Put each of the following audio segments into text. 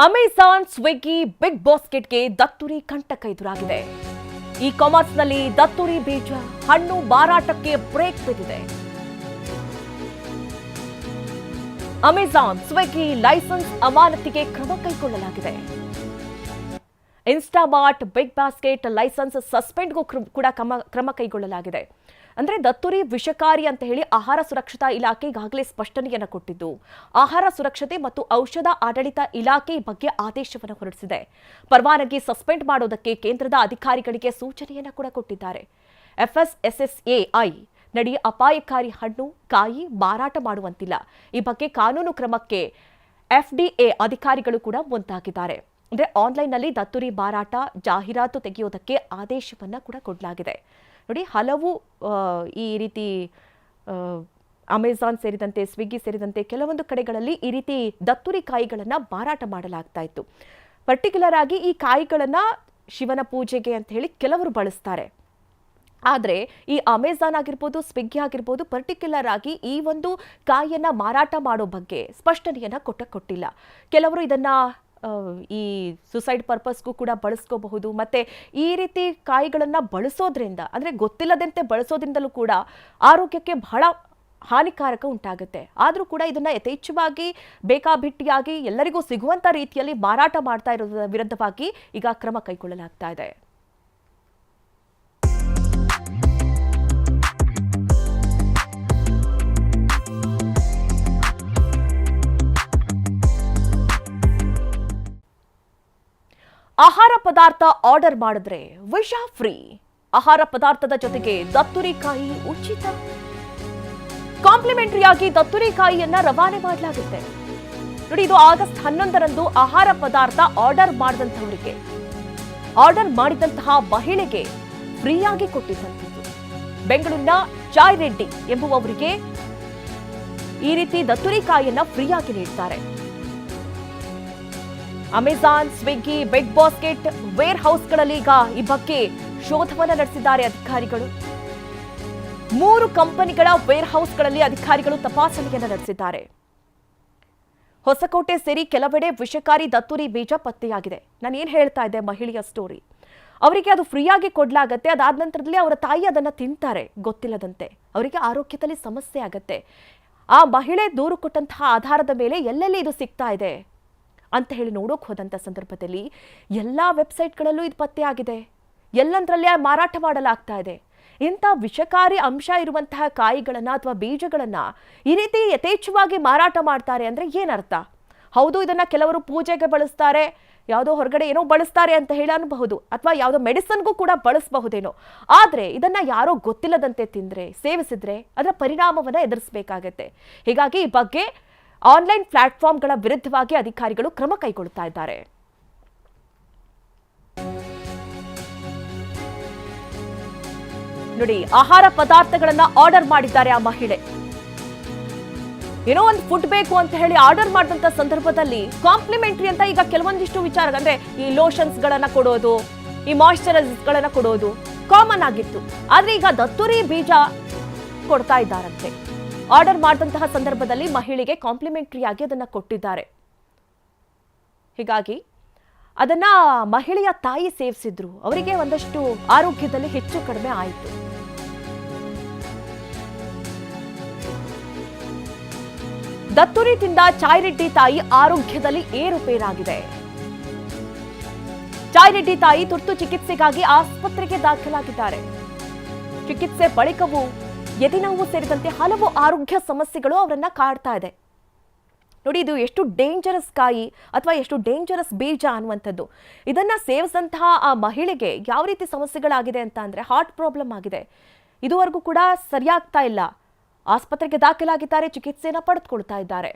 Amazon, Swiggy, big ಬಾಸ್ಕೆಟ್ಗೆ ದತ್ತುರಿ ಕಂಟಕ ಎದುರಾಗಿದೆ. E ಕಾಮರ್ಸ್ನಲ್ಲಿ ದತ್ತುರಿ ಬೀಜ ಹಣ್ಣು ಮಾರಾಟಕ್ಕೆ ಬ್ರೇಕ್ ಬಿದ್ದಿದೆ. ಅಮೆಜಾನ್, ಸ್ವಿಗ್ಗಿ ಲೈಸೆನ್ಸ್ ಅಮಾನತಿಗೆ ಕ್ರಮ ಕೈಗೊಳ್ಳಲಾಗಿದೆ. ಇನ್ಸ್ಟಾಮಾರ್ಟ್, ಬಿಗ್ ಬಾಸ್ಕೆಟ್ ಲೈಸೆನ್ಸ್ ಸಸ್ಪೆಂಡ್ಗೂ ಕೂಡ ಕ್ರಮ ಕೈಗೊಳ್ಳಲಾಗಿದೆ. ಅಂದ್ರೆ ದತ್ತುರಿ ವಿಷಕಾರಿ ಅಂತ ಹೇಳಿ ಆಹಾರ ಸುರಕ್ಷತಾ ಇಲಾಖೆ ಈಗಾಗಲೇ ಸ್ಪಷ್ಟನೆಯನ್ನು ಕೊಟ್ಟಿದ್ದು, ಆಹಾರ ಸುರಕ್ಷತೆ ಮತ್ತು ಔಷಧ ಆಡಳಿತ ಇಲಾಖೆ ಈ ಬಗ್ಗೆ ಆದೇಶವನ್ನು ಹೊರಡಿಸಿದೆ. ಪರವಾನಗಿ ಸಸ್ಪೆಂಡ್ ಮಾಡೋದಕ್ಕೆ ಕೇಂದ್ರದ ಅಧಿಕಾರಿಗಳಿಗೆ ಸೂಚನೆಯನ್ನು ಕೂಡ ಕೊಟ್ಟಿದ್ದಾರೆ. FSSAI ನಡಿ ಅಪಾಯಕಾರಿ ಹಣ್ಣು ಕಾಯಿ ಮಾರಾಟ ಮಾಡುವಂತಿಲ್ಲ. ಈ ಬಗ್ಗೆ ಕಾನೂನು ಕ್ರಮಕ್ಕೆ FDA ಅಧಿಕಾರಿಗಳು ಕೂಡ ಮುಂದಾಗಿದ್ದಾರೆ. ಅಂದ್ರೆ ಆನ್ಲೈನ್ನಲ್ಲಿ ದತ್ತುರಿ ಮಾರಾಟ ಜಾಹೀರಾತು ತೆಗೆಯೋದಕ್ಕೆ ಆದೇಶವನ್ನ ಕೂಡ ಕೊಡಲಾಗಿದೆ. ನೋಡಿ, ಹಲವು ಈ ರೀತಿ ಅಮೆಜಾನ್ ಸೇರಿದಂತೆ ಸ್ವಿಗ್ಗಿ ಸೇರಿದಂತೆ ಕೆಲವೊಂದು ಕಡೆಗಳಲ್ಲಿ ಈ ರೀತಿ ದತ್ತುರಿ ಕಾಯಿಗಳನ್ನು ಮಾರಾಟ ಮಾಡಲಾಗ್ತಾ ಇತ್ತು. ಪರ್ಟಿಕ್ಯುಲರ್ ಆಗಿ ಈ ಕಾಯಿಗಳನ್ನು ಶಿವನ ಪೂಜೆಗೆ ಅಂತ ಹೇಳಿ ಕೆಲವರು ಬಳಸ್ತಾರೆ. ಆದರೆ ಈ ಅಮೆಜಾನ್ ಆಗಿರ್ಬೋದು, ಸ್ವಿಗ್ಗಿ ಆಗಿರ್ಬೋದು ಪರ್ಟಿಕ್ಯುಲರ್ ಆಗಿ ಈ ಒಂದು ಕಾಯಿಯನ್ನು ಮಾರಾಟ ಮಾಡೋ ಬಗ್ಗೆ ಸ್ಪಷ್ಟನೆಯನ್ನು ಕೊಟ್ಟಿಲ್ಲ. ಕೆಲವರು ಇದನ್ನ ಈ ಸುಸೈಡ್ ಪರ್ಪಸ್ಗೂ ಕೂಡ ಬಳಸ್ಕೋಬಹುದು. ಮತ್ತೆ ಈ ರೀತಿ ಕಾಯಿಗಳನ್ನು ಬಳಸೋದ್ರಿಂದ, ಅಂದರೆ ಗೊತ್ತಿಲ್ಲದಂತೆ ಬಳಸೋದ್ರಿಂದಲೂ ಕೂಡ ಆರೋಗ್ಯಕ್ಕೆ ಬಹಳ ಹಾನಿಕಾರಕ ಉಂಟಾಗುತ್ತೆ. ಆದರೂ ಕೂಡ ಇದನ್ನ ಯಥೇಚ್ಛವಾಗಿ ಬೇಕಾಬಿಟ್ಟಿಯಾಗಿ ಎಲ್ಲರಿಗೂ ಸಿಗುವಂತ ರೀತಿಯಲ್ಲಿ ಮಾರಾಟ ಮಾಡ್ತಾ ಇರೋದ್ರ ವಿರುದ್ಧವಾಗಿ ಈಗ ಕ್ರಮ ಕೈಗೊಳ್ಳಲಾಗ್ತಾ ಇದೆ. ಆಹಾರ ಪದಾರ್ಥ ಆರ್ಡರ್ ಮಾಡಿದ್ರೆ ವಿಷ ಫ್ರೀ. ಆಹಾರ ಪದಾರ್ಥದ ಜೊತೆಗೆ ದತ್ತುರಿ ಕಾಯಿ ಉಚಿತ. ಕಾಂಪ್ಲಿಮೆಂಟರಿಯಾಗಿ ದತ್ತುರಿ ಕಾಯಿಯನ್ನ ರವಾನೆ ಮಾಡಲಾಗುತ್ತೆ. ನೋಡಿ, ಇದು ಆಗಸ್ಟ್ 11ರಂದು ಆಹಾರ ಪದಾರ್ಥ ಆರ್ಡರ್ ಮಾಡಿದಂತಹ ಮಹಿಳೆಗೆ ಫ್ರೀಯಾಗಿ ಕೊಟ್ಟಿದ್ದಂಥದ್ದು. ಬೆಂಗಳೂರಿನ ಚಾಯ್ ರೆಡ್ಡಿ ಎಂಬುವವರಿಗೆ ಈ ರೀತಿ ದತ್ತುರಿ ಕಾಯಿಯನ್ನ ಫ್ರೀಯಾಗಿ ನೀಡ್ತಾರೆ. ಅಮೆಜಾನ್, ಸ್ವಿಗ್ಗಿ, ಬಿಗ್ ಬಾಸ್ಕೆಟ್ ವೇರ್ ಹೌಸ್ಗಳಲ್ಲಿ ಈಗ ಈ ಬಗ್ಗೆ ಶೋಧವನ್ನು ನಡೆಸಿದ್ದಾರೆ ಅಧಿಕಾರಿಗಳು. 3 ಕಂಪನಿಗಳ ವೇರ್ ಹೌಸ್ಗಳಲ್ಲಿ ಅಧಿಕಾರಿಗಳು ತಪಾಸಣೆಯನ್ನು ನಡೆಸಿದ್ದಾರೆ. ಹೊಸಕೋಟೆ ಸೇರಿ ಕೆಲವೆಡೆ ವಿಷಕಾರಿ ದತ್ತುರಿ ಬೀಜ ಪತ್ತೆಯಾಗಿದೆ. ನಾನು ಏನ್ ಹೇಳ್ತಾ ಇದ್ದೆ, ಮಹಿಳೆಯ ಸ್ಟೋರಿ. ಅವರಿಗೆ ಅದು ಫ್ರೀಯಾಗಿ ಕೊಡ್ಲಾಗತ್ತೆ. ಅದಾದ ನಂತರದಲ್ಲಿ ಅವರ ತಾಯಿ ಅದನ್ನ ತಿಂತಾರೆ ಗೊತ್ತಿಲ್ಲದಂತೆ. ಅವರಿಗೆ ಆರೋಗ್ಯದಲ್ಲಿ ಸಮಸ್ಯೆ ಆಗತ್ತೆ. ಆ ಮಹಿಳೆ ದೂರು ಕೊಟ್ಟಂತಹ ಆಧಾರದ ಮೇಲೆ ಎಲ್ಲೆಲ್ಲಿ ಇದು ಸಿಗ್ತಾ ಇದೆ ಅಂತ ಹೇಳಿ ನೋಡೋಕೆ ಹೋದಂಥ ಸಂದರ್ಭದಲ್ಲಿ ಎಲ್ಲ ವೆಬ್ಸೈಟ್ಗಳಲ್ಲೂ ಇದು ಪತ್ತೆಯಾಗಿದೆ. ಎಲ್ಲಂದ್ರಲ್ಲೇ ಮಾರಾಟ ಮಾಡಲಾಗ್ತಾ ಇದೆ. ಇಂಥ ವಿಷಕಾರಿ ಅಂಶ ಇರುವಂತಹ ಕಾಯಿಗಳನ್ನು ಅಥವಾ ಬೀಜಗಳನ್ನು ಈ ರೀತಿ ಯಥೇಚ್ಛವಾಗಿ ಮಾರಾಟ ಮಾಡ್ತಾರೆ ಅಂದರೆ ಏನರ್ಥ? ಹೌದು, ಇದನ್ನು ಕೆಲವರು ಪೂಜೆಗೆ ಬಳಸ್ತಾರೆ, ಯಾವುದೋ ಹೊರಗಡೆ ಏನೋ ಬಳಸ್ತಾರೆ ಅಂತ ಹೇಳಿ ಅನ್ಬಹುದು, ಅಥವಾ ಯಾವುದೋ ಮೆಡಿಸನ್ಗೂ ಕೂಡ ಬಳಸಬಹುದೇನೋ. ಆದರೆ ಇದನ್ನು ಯಾರೋ ಗೊತ್ತಿಲ್ಲದಂತೆ ತಿಂದರೆ, ಸೇವಿಸಿದ್ರೆ ಅದರ ಪರಿಣಾಮವನ್ನು ಎದುರಿಸಬೇಕಾಗತ್ತೆ. ಹೀಗಾಗಿ ಈ ಬಗ್ಗೆ ಆನ್ಲೈನ್ ಪ್ಲಾಟ್ಫಾರ್ಮ್ಗಳ ವಿರುದ್ಧವಾಗಿ ಅಧಿಕಾರಿಗಳು ಕ್ರಮ ಕೈಗೊಳ್ಳುತ್ತಾ ಇದ್ದಾರೆ. ನೋಡಿ, ಆಹಾರ ಪದಾರ್ಥಗಳನ್ನ ಆರ್ಡರ್ ಮಾಡಿದ್ದಾರೆ ಆ ಮಹಿಳೆ. ಏನೋ ಒಂದು ಫುಡ್ ಬೇಕು ಅಂತ ಹೇಳಿ ಆರ್ಡರ್ ಮಾಡಿದಂತ ಸಂದರ್ಭದಲ್ಲಿ ಕಾಂಪ್ಲಿಮೆಂಟರಿ ಅಂತ ಈಗ ಕೆಲವೊಂದಿಷ್ಟು ವಿಚಾರ, ಅಂದ್ರೆ ಈ ಲೋಷನ್ಸ್ ಗಳನ್ನ ಕೊಡೋದು, ಈ ಮಾಯಿಶ್ಚರೈಸರ್ಸ್ ಗಳನ್ನ ಕೊಡೋದು ಕಾಮನ್ ಆಗಿತ್ತು. ಆದ್ರೆ ಈಗ ದತ್ತುರಿ ಬೀಜ ಕೊಡ್ತಾ ಇದ್ದಾರಂತೆ. ಆರ್ಡರ್ ಮಾಡಿದಂತಹ ಸಂದರ್ಭದಲ್ಲಿ ಮಹಿಳೆಗೆ ಕಾಂಪ್ಲಿಮೆಂಟರಿಯಾಗಿ ಅದನ್ನ ಕೊಟ್ಟಿದ್ದಾರೆ. ಹೀಗಾಗಿ ಅದನ್ನ ಮಹಿಳೆಯ ತಾಯಿ ಸೇವಿಸಿದ್ರು. ಅವರಿಗೆ ಒಂದಷ್ಟು ಆರೋಗ್ಯದಲ್ಲಿ ಹೆಚ್ಚು ಕಡಿಮೆ ಆಯಿತು. ದತ್ತುರಿ ತಿಂದ ಚಾಯ್ ರೆಡ್ಡಿ ತಾಯಿ ಆರೋಗ್ಯದಲ್ಲಿ ಏರುಪೇರಾಗಿದೆ. ಚಾಯ್ ರೆಡ್ಡಿ ತಾಯಿ ತುರ್ತು ಚಿಕಿತ್ಸೆಗಾಗಿ ಆಸ್ಪತ್ರೆಗೆ ದಾಖಲಾಗಿದ್ದಾರೆ. ಚಿಕಿತ್ಸೆ ಬಳಿಕವೂ ಎದೆನೋವು ಸೇರಿದಂತೆ ಹಲವು ಆರೋಗ್ಯ ಸಮಸ್ಯೆಗಳು ಅವರನ್ನ ಕಾಡ್ತಾ ಇದೆ. ನೋಡಿ, ಇದು ಎಷ್ಟು ಡೇಂಜರಸ್ ಕಾಯಿ ಅಥವಾ ಎಷ್ಟು ಡೇಂಜರಸ್ ಬೀಜ ಅನ್ನುವಂಥದ್ದು. ಇದನ್ನ ಸೇವಿಸಿದಂತಹ ಆ ಮಹಿಳೆಗೆ ಯಾವ ರೀತಿ ಸಮಸ್ಯೆಗಳಾಗಿದೆ ಅಂತ ಅಂದ್ರೆ ಹಾರ್ಟ್ ಪ್ರಾಬ್ಲಮ್ ಆಗಿದೆ. ಇದುವರೆಗೂ ಕೂಡ ಸರಿಯಾಗ್ತಾ ಇಲ್ಲ. ಆಸ್ಪತ್ರೆಗೆ ದಾಖಲಾಗಿದ್ದಾರೆ, ಚಿಕಿತ್ಸೆಯನ್ನು ಪಡೆದುಕೊಳ್ತಾ ಇದ್ದಾರೆ.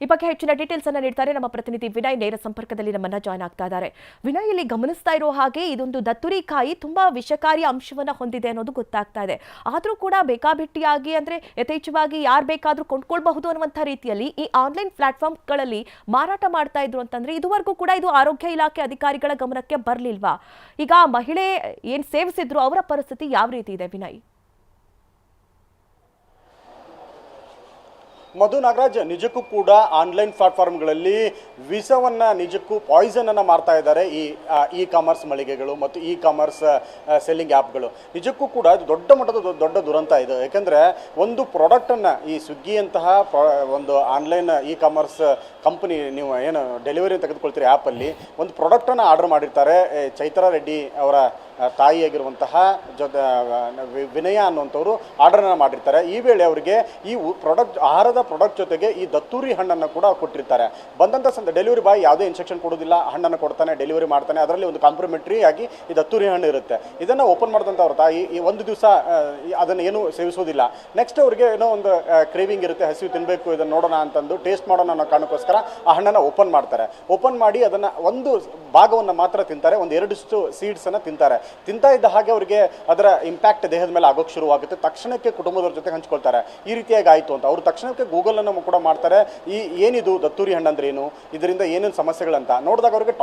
ಈ ಬಗ್ಗೆ ಹೆಚ್ಚಿನ ಡೀಟೇಲ್ಸ್ ಅನ್ನ ನೀಡ್ತಾರೆ ನಮ್ಮ ಪ್ರತಿನಿಧಿ ವಿನಯ್. ನೇರ ಸಂಪರ್ಕದಲ್ಲಿ ನಮ್ಮನ್ನ ಜಾಯ್ನ್ ಆಗ್ತಾ ಇದ್ದಾರೆ. ವಿನಯ್, ಇಲ್ಲಿ ಗಮನಿಸ್ತಾ ಇರೋ ಹಾಗೆ ಇದೊಂದು ದತ್ತುರಿ ಕಾಯಿ ತುಂಬಾ ವಿಷಕಾರಿ ಅಂಶವನ್ನ ಹೊಂದಿದೆ ಅನ್ನೋದು ಗೊತ್ತಾಗ್ತಾ ಇದೆ. ಆದ್ರೂ ಕೂಡ ಬೇಕಾಬಿಟ್ಟಿಯಾಗಿ, ಅಂದ್ರೆ ಯಥೇಚ್ಛವಾಗಿ ಯಾರು ಬೇಕಾದ್ರೂ ಕೊಂಡ್ಕೊಳ್ಬಹುದು ಅನ್ನುವಂಥ ರೀತಿಯಲ್ಲಿ ಈ ಆನ್ಲೈನ್ ಪ್ಲಾಟ್ಫಾರ್ಮ್ಗಳಲ್ಲಿ ಮಾರಾಟ ಮಾಡ್ತಾ ಇದ್ರು ಅಂತಂದ್ರೆ ಇದುವರೆಗೂ ಕೂಡ ಇದು ಆರೋಗ್ಯ ಇಲಾಖೆ ಅಧಿಕಾರಿಗಳ ಗಮನಕ್ಕೆ ಬರ್ಲಿಲ್ವಾ? ಈಗ ಮಹಿಳೆ ಏನ್ ಸೇವಿಸಿದ್ರು ಅವರ ಪರಿಸ್ಥಿತಿ ಯಾವ ರೀತಿ ಇದೆ ವಿನಯ್? ಮಧು ನಾಗರಾಜ್, ನಿಜಕ್ಕೂ ಕೂಡ ಆನ್ಲೈನ್ ಪ್ಲಾಟ್ಫಾರ್ಮ್ಗಳಲ್ಲಿ ವಿಷವನ್ನ ನಿಜಕ್ಕೂ ಪಾಯ್ಸನ್ ಅನ್ನ ಮಾರ್ತಾ ಇದ್ದಾರೆ ಇ ಕಾಮರ್ಸ್ ಮಳಿಗೆಗಳು ಮತ್ತು ಇ ಕಾಮರ್ಸ್ ಸೆಲ್ಲಿಂಗ್ ಆ್ಯಪ್ಗಳು. ನಿಜಕ್ಕೂ ಕೂಡ ಇದು ದೊಡ್ಡ ಮಟ್ಟದ ದೊಡ್ಡ ದುರಂತ ಇದು. ಯಾಕೆಂದರೆ ಒಂದು ಪ್ರಾಡಕ್ಟನ್ನು ಈ ಸ್ವಿಗ್ಗಿಯಂತಹ ಒಂದು ಆನ್ಲೈನ್ ಇ ಕಾಮರ್ಸ್ ಕಂಪನಿ, ನೀವು ಏನು ಡೆಲಿವರಿ ತೆಗೆದುಕೊಳ್ತೀರಿ ಆ್ಯಪಲ್ಲಿ ಒಂದು ಪ್ರಾಡಕ್ಟನ್ನು ಆರ್ಡರ್ ಮಾಡಿರ್ತಾರೆ. ಚೈತ್ರಾ ರೆಡ್ಡಿ ಅವರ ತಾಯಿಯಾಗಿರುವಂತಹ ವಿನಯ ಅನ್ನುವಂಥವ್ರು ಆರ್ಡರ್ನ ಮಾಡಿರ್ತಾರೆ. ಈ ವೇಳೆ ಅವರಿಗೆ ಈ ಆಹಾರದ ಪ್ರಾಡಕ್ಟ್ ಜೊತೆಗೆ ಈ ದತ್ತೂರಿ ಹಣ್ಣನ್ನು ಕೂಡ ಕೊಟ್ಟಿರ್ತಾರೆ. ಬಂದಂಥ ಡೆಲಿವರಿ ಬಾಯ್ ಯಾವುದೇ ಇನ್ಸ್ಟ್ರಕ್ಷನ್ ಕೊಡೋದಿಲ್ಲ, ಹಣ್ಣನ್ನು ಕೊಡ್ತಾನೆ, ಡೆಲಿವರಿ ಮಾಡ್ತಾನೆ. ಅದರಲ್ಲಿ ಒಂದು ಕಾಂಪ್ಲಿಮೆಂಟ್ರಿ ಆಗಿ ಈ ದತ್ತೂರಿ ಹಣ್ಣು ಇರುತ್ತೆ. ಇದನ್ನು ಓಪನ್ ಮಾಡಿದಂಥ ಅವ್ರ ತಾಯಿ ಈ ಒಂದು ದಿವಸ ಅದನ್ನು ಏನು ಸೇವಿಸೋದಿಲ್ಲ. ನೆಕ್ಸ್ಟ್ ಅವ್ರಿಗೆ ಏನೋ ಒಂದು ಕ್ರೇವಿಂಗ್ ಇರುತ್ತೆ, ಹಸಿವು ತಿನ್ನಬೇಕು, ಇದನ್ನು ನೋಡೋಣ ಅಂತಂದು ಟೇಸ್ಟ್ ಮಾಡೋಣ ಅನ್ನೋ ಕಾರಣಕ್ಕೋಸ್ಕರ ಆ ಹಣ್ಣನ್ನು ಓಪನ್ ಮಾಡ್ತಾರೆ. ಓಪನ್ ಮಾಡಿ ಅದನ್ನು ಒಂದು ಭಾಗವನ್ನು ಮಾತ್ರ ತಿಂತಾರೆ, ಒಂದು 2 ಸೀಡ್ಸನ್ನು ತಿಂತಾರೆ. ತಿಂತಾ ಇದ್ದ ಹಾಗೆ ಅವರಿಗೆ ಅದರ ಇಂಪ್ಯಾಕ್ಟ್ ದೇಹದ ಮೇಲೆ ಆಗೋಕ್ಕೆ ಶುರುವಾಗುತ್ತೆ. ತಕ್ಷಣಕ್ಕೆ ಕುಟುಂಬದವ್ರ ಜೊತೆ ಹಂಚ್ಕೊಳ್ತಾರೆ ಈ ರೀತಿಯಾಗಿ ಆಯಿತು ಅಂತ. ಅವರು ತಕ್ಷಣಕ್ಕೆ ಗೂಗಲನ್ನು ಕೂಡ ಮಾಡ್ತಾರೆ, ಏನಿದು ದತ್ತೂರಿ ಹಣ್ಣು ಅಂದ್ರೆ ಏನು, ಇದರಿಂದ ಏನೇನು ಸಮಸ್ಯೆಗಳಂತ ನೋಡಿದಾಗ ಅವರಿಗೆ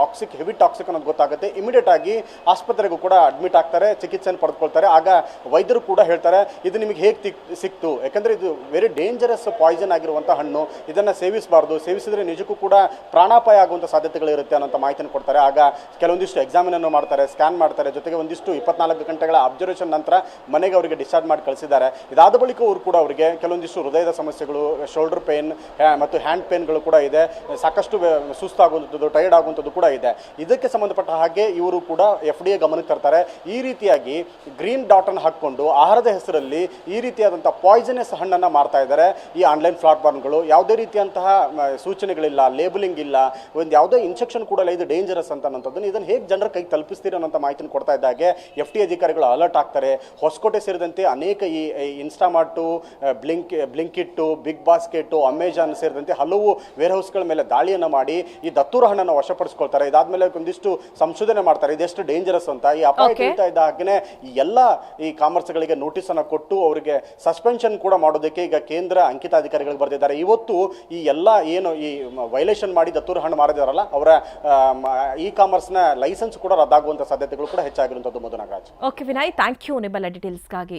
ಹೆವಿ ಟಾಕ್ಸಿಕ್ ಅನ್ನೋದು ಗೊತ್ತಾಗುತ್ತೆ. ಇಮಿಡಿಯೇಟ್ ಆಗಿ ಆಸ್ಪತ್ರೆಗೂ ಕೂಡ ಅಡ್ಮಿಟ್ ಆಗ್ತಾರೆ, ಚಿಕಿತ್ಸೆಯನ್ನು ಪಡೆದುಕೊಳ್ತಾರೆ. ಆಗ ವೈದ್ಯರು ಕೂಡ ಹೇಳ್ತಾರೆ, ಇದು ನಿಮಗೆ ಹೇಗೆ ಸಿಕ್ತು, ಯಾಕಂದರೆ ಇದು ವೆರಿ ಡೇಂಜರಸ್ ಪಾಯ್ಸನ್ ಆಗಿರುವಂಥ ಹಣ್ಣು, ಇದನ್ನು ಸೇವಿಸಬಾರ್ದು, ಸೇವಿಸಿದ್ರೆ ನಿಜಕ್ಕೂ ಕೂಡ ಪ್ರಾಣಾಪಾಯ ಆಗುವಂಥ ಸಾಧ್ಯತೆಗಳಿರುತ್ತೆ ಅನ್ನೋಂಥ ಮಾಹಿತಿಯನ್ನು ಕೊಡ್ತಾರೆ. ಆಗ ಕೆಲವೊಂದಿಷ್ಟು ಎಕ್ಸಾಮಿನನ್ನು ಮಾಡ್ತಾರೆ, ಸ್ಕ್ಯಾನ್ ಮಾಡ್ತಾರೆ, ಜೊತೆಗೆ ಒಂದಿಷ್ಟು 24 ಗಂಟೆಗಳ ಅಬ್ಸರ್ವೇಷನ್ ನಂತರ ಮನೆಗೆ ಅವರಿಗೆ ಡಿಸ್ಚಾರ್ಜ್ ಮಾಡಿ ಕಳಿಸಿದ್ದಾರೆ. ಇದಾದ ಬಳಿಕ ಅವರು ಕೂಡ ಅವರಿಗೆ ಕೆಲವೊಂದಿಷ್ಟು ಹೃದಯದ ಸಮಸ್ಯೆಗಳು, ಶೋಲ್ಡರ್ ಪೇನ್ ಮತ್ತು ಹ್ಯಾಂಡ್ ಪೇನ್ಗಳು ಕೂಡ ಇದೆ, ಸಾಕಷ್ಟು ಸುಸ್ತಾಗುವಂಥದ್ದು, ಟೈರ್ಡ್ ಆಗುವಂಥದ್ದು ಕೂಡ ಇದೆ. ಇದಕ್ಕೆ ಸಂಬಂಧಪಟ್ಟ ಹಾಗೆ ಇವರು ಕೂಡ FDA ಗಮನಕ್ಕೆ ತರ್ತಾರೆ. ಈ ರೀತಿಯಾಗಿ ಗ್ರೀನ್ ಡಾಟನ್ನು ಹಾಕ್ಕೊಂಡು ಆಹಾರದ ಹೆಸರಲ್ಲಿ ಈ ರೀತಿಯಾದಂಥ ಪಾಯ್ಸನಸ್ ಹಣ್ಣನ್ನು ಮಾರ್ತಾ ಇದ್ದಾರೆ ಈ ಆನ್ಲೈನ್ ಪ್ಲಾಟ್ಫಾರ್ಮ್ಗಳು. ಯಾವುದೇ ರೀತಿಯಂತಹ ಸೂಚನೆಗಳಿಲ್ಲ, ಲೇಬಲಿಂಗ್ ಇಲ್ಲ, ಒಂದು ಯಾವುದೇ ಇನ್ಸ್ಟ್ರಕ್ಷನ್ ಕೂಡ ಇಲ್ಲ, ಇದು ಡೇಂಜರಸ್ ಅಂತನ್ನೋಂಥದ್ದನ್ನು. ಇದನ್ನು ಹೇಗೆ ಜನರ ಕೈಗೆ ತಲುಪಿಸ್ತೀರಿ ಅನ್ನೋಂಥ ಮಾಹಿತಿಯನ್ನು ಕೊಡ್ತಾ ಇದ್ದಾಗೆ FDA ಅಧಿಕಾರಿಗಳು ಅಲರ್ಟ್ ಆಗ್ತಾರೆ. ಹೊಸಕೋಟೆ ಸೇರಿದಂತೆ ಅನೇಕ ಈ ಇನ್ಸ್ಟಾಮಾರ್ಟು, ಬ್ಲಿಂಕಿಟ್ಟು, ಬಿಗ್ ಬಾಸ್ಕೆಟು, ಅಮೆಜಾನ್ ಸೇರಿದಂತೆ ಹಲವು ವೇರ್ ಹೌಸ್ಗಳ ಮೇಲೆ ದಾಳಿಯನ್ನು ಮಾಡಿ ಈ ದತ್ತೂರ ಹಣ್ಣನ್ನು ವಶಪಡಿಸ್ಕೊಳ್ತಾರೆ. ಇದಾದ್ಮೇಲೆ ಒಂದಿಷ್ಟು ಸಂಶೋಧನೆ ಮಾಡ್ತಾರೆ, ಇದೆಷ್ಟು ಡೇಂಜರಸ್ ಅಂತ. ಈ ಅಪಾಯ ತಿಳಿತಾ ಇದ್ದ ಹಾಗೆಯೇ ಈ ಎಲ್ಲ ಈ ಕಾಮರ್ಸ್ಗಳಿಗೆ ನೋಟಿಸ್ ಅನ್ನು ಕೊಟ್ಟು ಅವರಿಗೆ ಸಸ್ಪೆನ್ಷನ್ ಕೂಡ ಮಾಡೋದಕ್ಕೆ ಈಗ ಕೇಂದ್ರ ಅಂಕಿತ ಅಧಿಕಾರಿಗಳಿಗೆ ಬರೆದಿದ್ದಾರೆ. ಇವತ್ತು ಈ ಎಲ್ಲ ಏನು ಈ ವೈಲೇಷನ್ ಮಾಡಿ ದತ್ತೂರ ಹಣ್ಣು ಮಾರಿದಾರಲ್ಲ, ಅವರ ಇ ಕಾಮರ್ಸ್ನ ಲೈಸೆನ್ಸ್ ಕೂಡ ರದ್ದಾಗುವಂಥ ಸಾಧ್ಯತೆಗಳು ಕೂಡ ಹೆಚ್ಚಾಗಿರುವಂಥದ್ದು. Madhu Nagaraj. Okay Vinay, thank you ನಿಮ್ಮೆಲ್ಲ ಡೀಟೇಲ್ಸ್ಗಾಗಿ.